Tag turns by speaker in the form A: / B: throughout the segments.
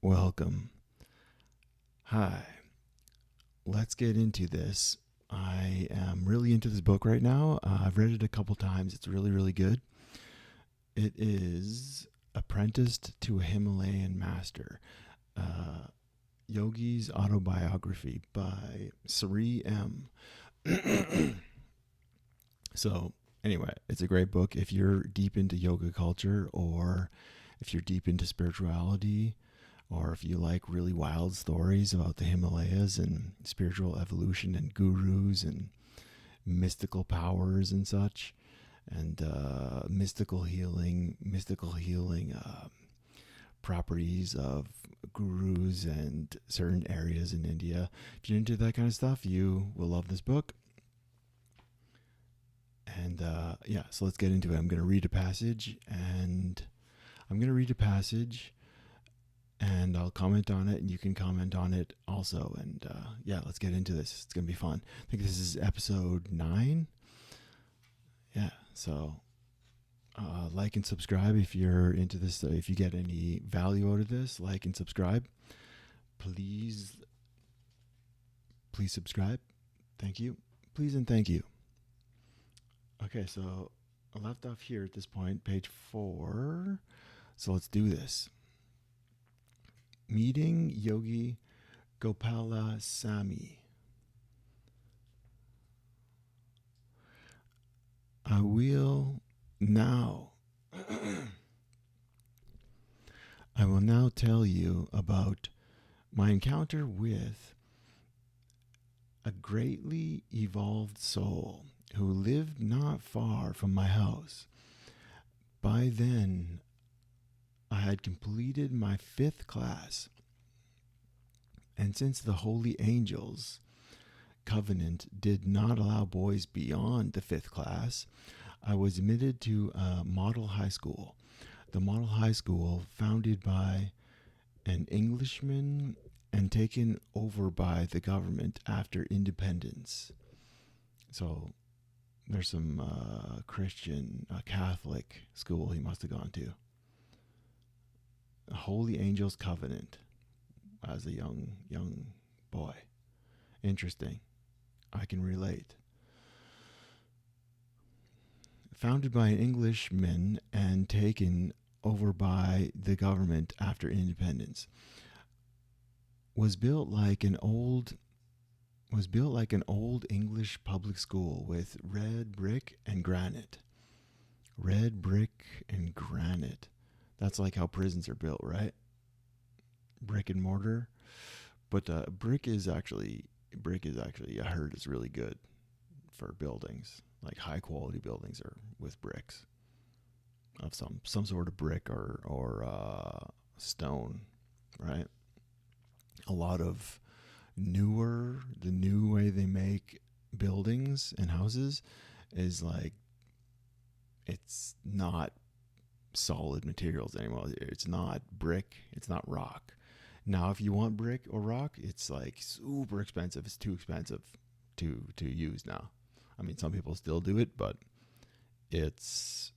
A: welcome. Hi, let's get into this. I am really into this book right now. I've read it a couple times. It's really, really good. It is Apprenticed to a Himalayan Master, Yogi's Autobiography by 𝐀𝐛𝐨𝐮𝐭. So, anyway, it's a great book if you're deep into yoga culture, or if you're deep into spirituality, or if you like really wild stories about the Himalayas and spiritual evolution and gurus and mystical powers and such, and mystical healing properties of gurus and certain areas in India. If you're into that kind of stuff, you will love this book. And so let's get into it. I'm going to read a passage, and I'll comment on it, and you can comment on it also. And let's get into this. It's going to be fun. I think this is episode 9. Yeah, so like and subscribe if you're into this. If you get any value out of this, like and subscribe. Please subscribe. Thank you. Please and thank you. Okay, so I left off here at this point, page 4. So let's do this. Meeting Yogi Gopalasamy. I will now tell you about my encounter with a greatly evolved soul who lived not far from my house. By then, I had completed my 5th class, and since the Holy Angels Covenant did not allow boys beyond the 5th class, I was admitted to a model high school. The model high school, founded by an Englishman and taken over by the government after independence. So there's some Christian, Catholic school he must have gone to. A Holy Angels Covenant as a young boy. Interesting. I can relate. Founded by an Englishman and taken over by the government after independence. Was built like an old English public school with red brick and granite. Red brick and granite. That's like how prisons are built, right? Brick and mortar. But brick is actually I heard is really good for buildings. Like high quality buildings are with bricks of some sort of brick or stone, right? A lot of the new way they make buildings and houses is like, it's not solid materials anymore. It's not brick, it's not rock. Now if you want brick or rock, it's like super expensive. It's too expensive to use now. I mean, some people still do it, but it's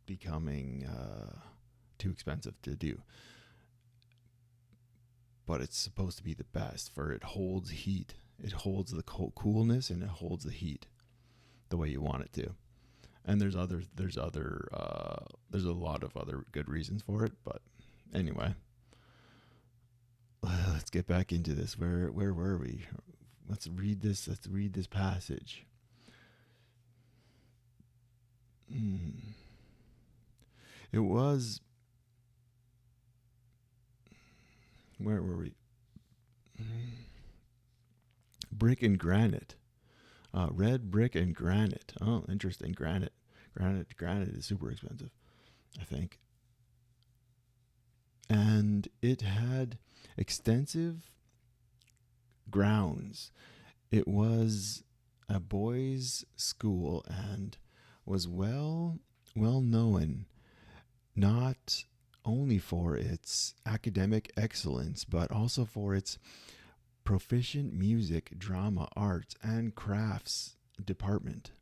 A: becoming too expensive to do. But it's supposed to be the best, for it holds heat. It holds the coolness, and it holds the heat the way you want it to. And there's a lot of other good reasons for it. But anyway, let's get back into this. Where were we? Let's read this passage. It was, where were we? Brick and granite. Red brick and granite. Oh, interesting. Granite is super expensive, I think. And it had extensive grounds. It was a boys' school and was well known, not only for its academic excellence, but also for its proficient music, drama, arts, and crafts department.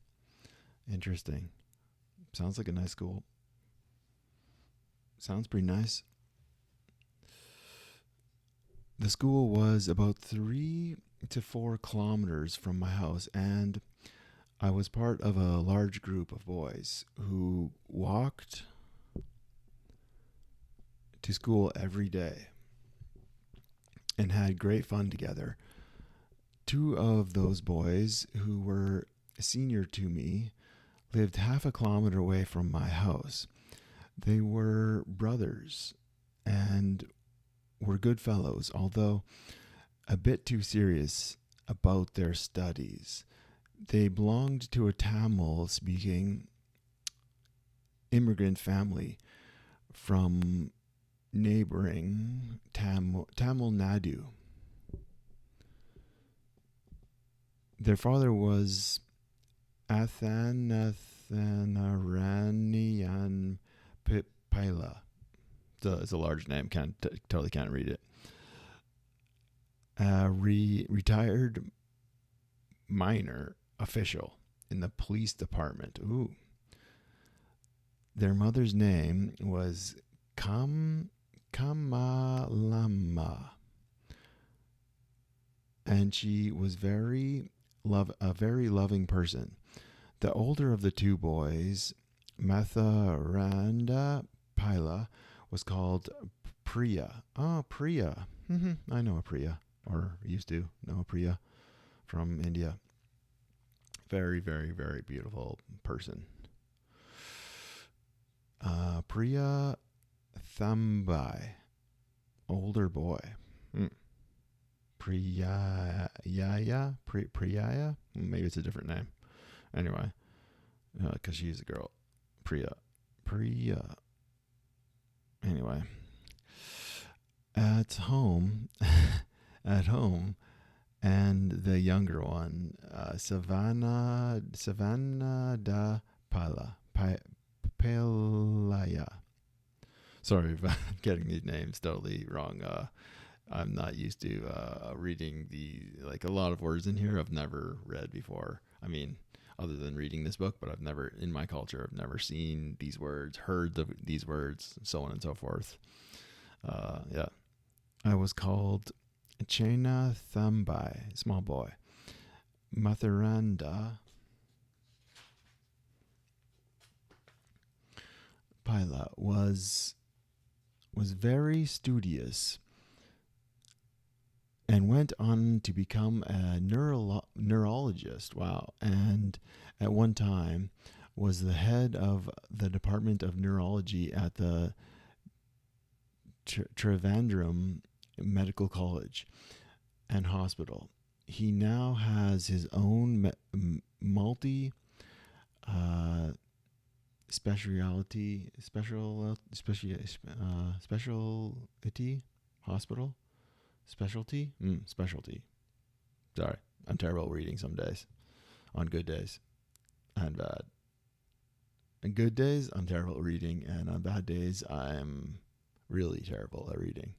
A: Interesting. Sounds like a nice school. Sounds pretty nice. The school was about 3 to 4 kilometers from my house, and I was part of a large group of boys who walked to school every day and had great fun together. Two of those boys, who were senior to me, lived half a kilometer away from my house. They were brothers and were good fellows, although a bit too serious about their studies. They belonged to a Tamil speaking immigrant family from neighboring Tamil Nadu. Their father was Athanaranian Pila. It's a large name. Totally can't read it. Retired minor official in the police department. Ooh. Their mother's name was Kamalama, and she was a very loving person. The older of the two boys, Matharanda Pila, was called Priya. Oh, Priya. I know a Priya, or used to know a Priya from India. Very, very, very beautiful person. Priya Thambai, older boy. Priyaya? Priyaya? Maybe it's a different name. Anyway, because she's a girl. Priya. Anyway, at home, and the younger one, Savannah da Pelaya. Sorry if I'm getting these names totally wrong. I'm not used to reading a lot of words in here I've never read before. I mean, other than reading this book, but I've never, in my culture, I've never seen these words, heard these words, so on and so forth. Yeah. I was called 𝐀𝐛𝐨𝐮𝐭, small boy. Matharanda Pila was very studious and went on to become a neurologist. Wow. And at one time was the head of the Department of Neurology at the Trivandrum Medical College and Hospital. He now has his own multi specialty hospital. Specialty. Sorry, I'm terrible at reading some days. On good days and bad. On good days, I'm terrible at reading, and on bad days, I'm really terrible at reading.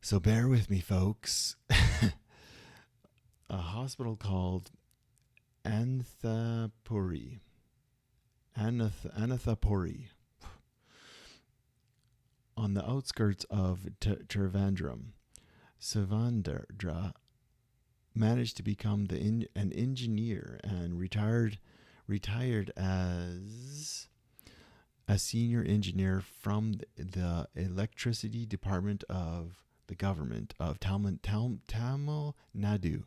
A: So bear with me, folks. A hospital called Anthapuri. On the outskirts of Trivandrum. Savandra managed to become an engineer and retired as a senior engineer from the electricity department of the government of Tamil Nadu.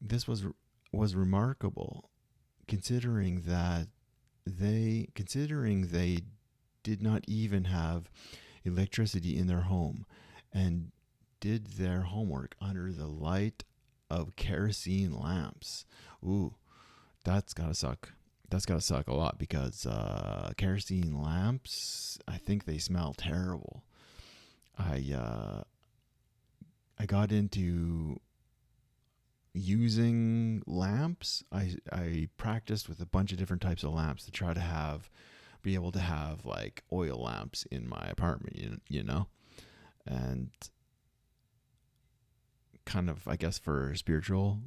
A: This was remarkable, considering they did not even have electricity in their home and did their homework under the light of kerosene lamps. Ooh, that's gotta suck. That's gotta suck a lot, because kerosene lamps, I think they smell terrible. I got into using lamps. I practiced with a bunch of different types of lamps to try to be able to have like oil lamps in my apartment, you know, and kind of, I guess, for spiritual,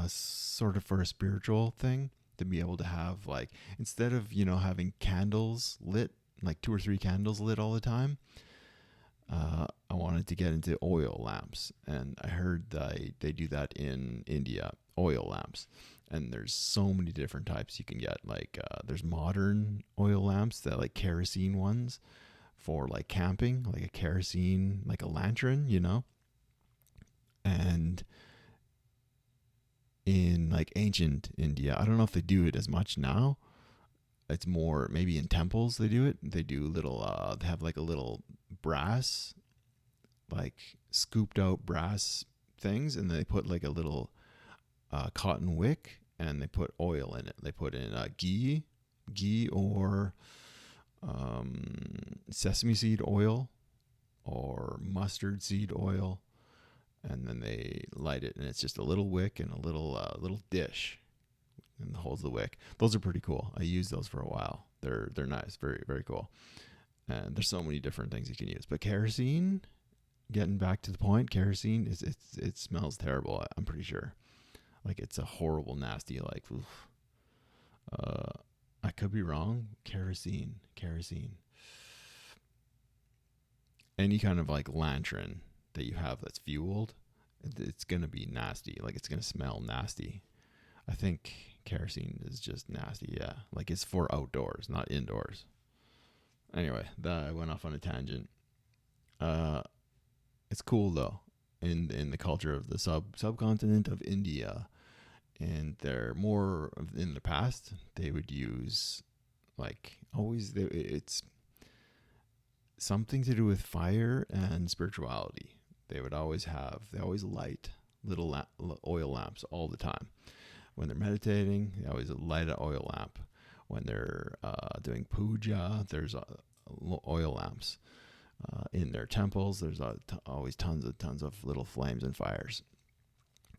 A: sort of for a spiritual thing, to be able to have, like, instead of, having candles lit, like 2 or 3 candles lit all the time. I wanted to get into oil lamps, and I heard they do that in India, oil lamps. And there's so many different types you can get. Like there's modern oil lamps, that like kerosene ones for like camping, like a kerosene, like a lantern, you know. And in like ancient India, I don't know if they do it as much now. It's more maybe in temples they do it. They do little they have like a little brass, like scooped out brass things, and they put like a little cotton wick, and they put oil in it. They put in ghee or sesame seed oil or mustard seed oil, and then they light it, and it's just a little wick and a little dish, and holds the wick. Those are pretty cool. I used those for a while. They're nice, very very cool. And there's so many different things you can use. But kerosene, getting back to the point, kerosene it smells terrible. I'm pretty sure. Like it's a horrible, nasty. Like, oof. I could be wrong. Kerosene. Any kind of like lantern that you have that's fueled, it's gonna be nasty. Like it's gonna smell nasty. I think kerosene is just nasty. Yeah, like it's for outdoors, not indoors. Anyway, that I went off on a tangent. It's cool though, in the culture of the subcontinent of India, and they're more in the past. They would use like always. It's something to do with fire and spirituality. They always light little oil lamps all the time. When they're meditating, they always light an oil lamp. When they're doing puja, there's oil lamps. In their temples, there's always tons of little flames and fires.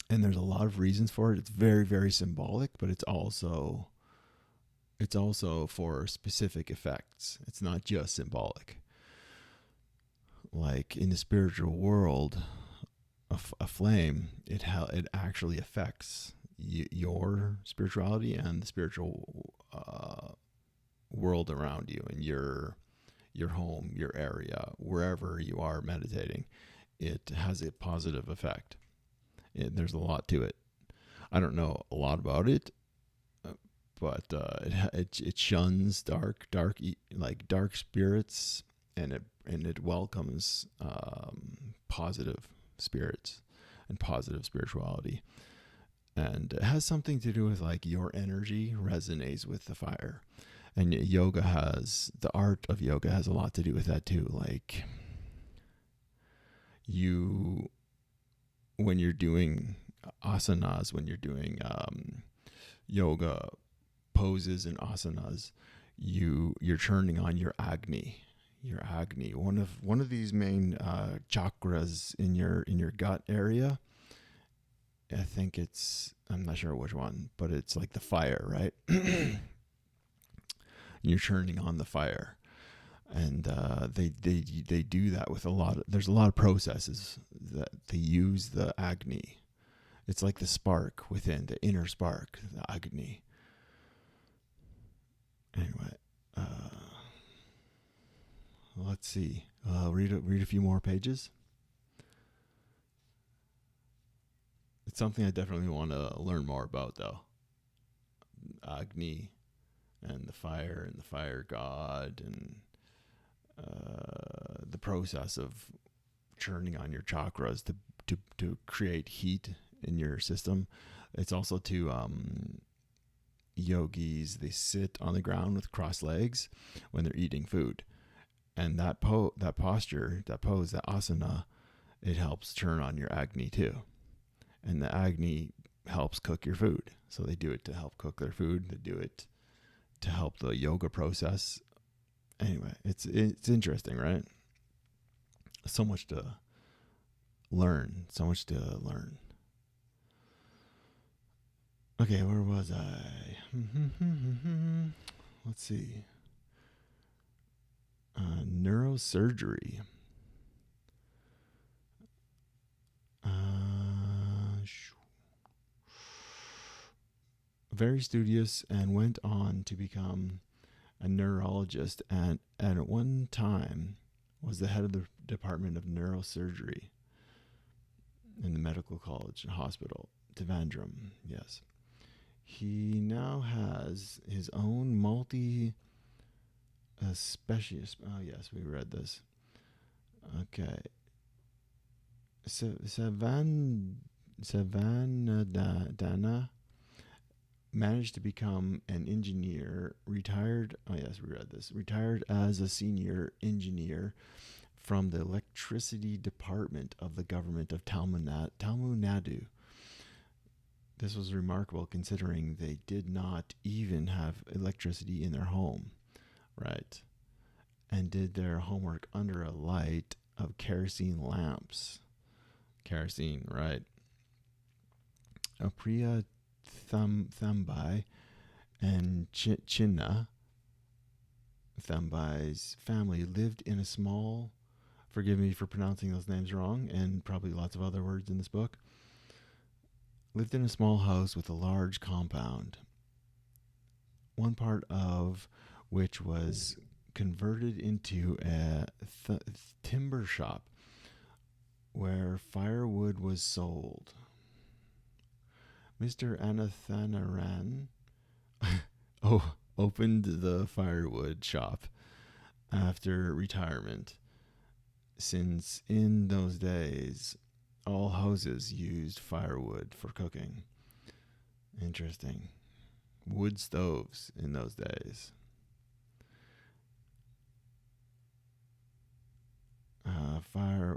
A: And there's a lot of reasons for it. It's very, very symbolic, but it's also for specific effects. It's not just symbolic. Like in the spiritual world, a flame, it actually affects your spirituality and the spiritual world around you, and your home, your area, wherever you are meditating. It has a positive effect. There's a lot to it. I don't know a lot about it, but it shuns dark spirits, and it welcomes positive spirits and positive spirituality. And it has something to do with like your energy resonates with the fire. And the art of yoga has a lot to do with that too. Like when you're doing asanas, when you're doing yoga poses and asanas, you're turning on your Agni. One of these main chakras in your gut area. I think I'm not sure which one, but it's like the fire, right? You're turning on the fire, and they do that with there's a lot of processes that they use the Agni. It's like the spark within, the inner spark, the Agni. Anyway, let's see. Read a few more pages. It's something I definitely want to learn more about, though. Agni and the fire god, and the process of churning on your chakras to create heat in your system. It's also to yogis. They sit on the ground with crossed legs when they're eating food, and that posture, that pose, that asana, it helps turn on your Agni too. And the Agni helps cook your food. So they do it to help cook their food. They do it to help the yoga process. Anyway, it's interesting, right? So much to learn. Okay, where was I? Let's see. Neurosurgery. Very studious, and went on to become a neurologist, and at one time was the head of the department of neurosurgery in the medical college and hospital, Trivandrum. Yes. He now has his own specialist. Oh, yes, we read this. Okay. Savannah managed to become an engineer, retired. Oh, yes, we read this. Retired as a senior engineer from the electricity department of the government of Tamil Nadu. This was remarkable considering they did not even have electricity in their home, right? And did their homework under a light of kerosene lamps. Kerosene, right? Apriya Thambai and Chinna Thambai's family lived in a small, forgive me for pronouncing those names wrong, and probably lots of other words in this book, lived in a small house with a large compound, one part of which was converted into a timber shop where firewood was sold. Mr. Anathanaran opened the firewood shop after retirement, since in those days all houses used firewood for cooking. Interesting. Wood stoves in those days. Fire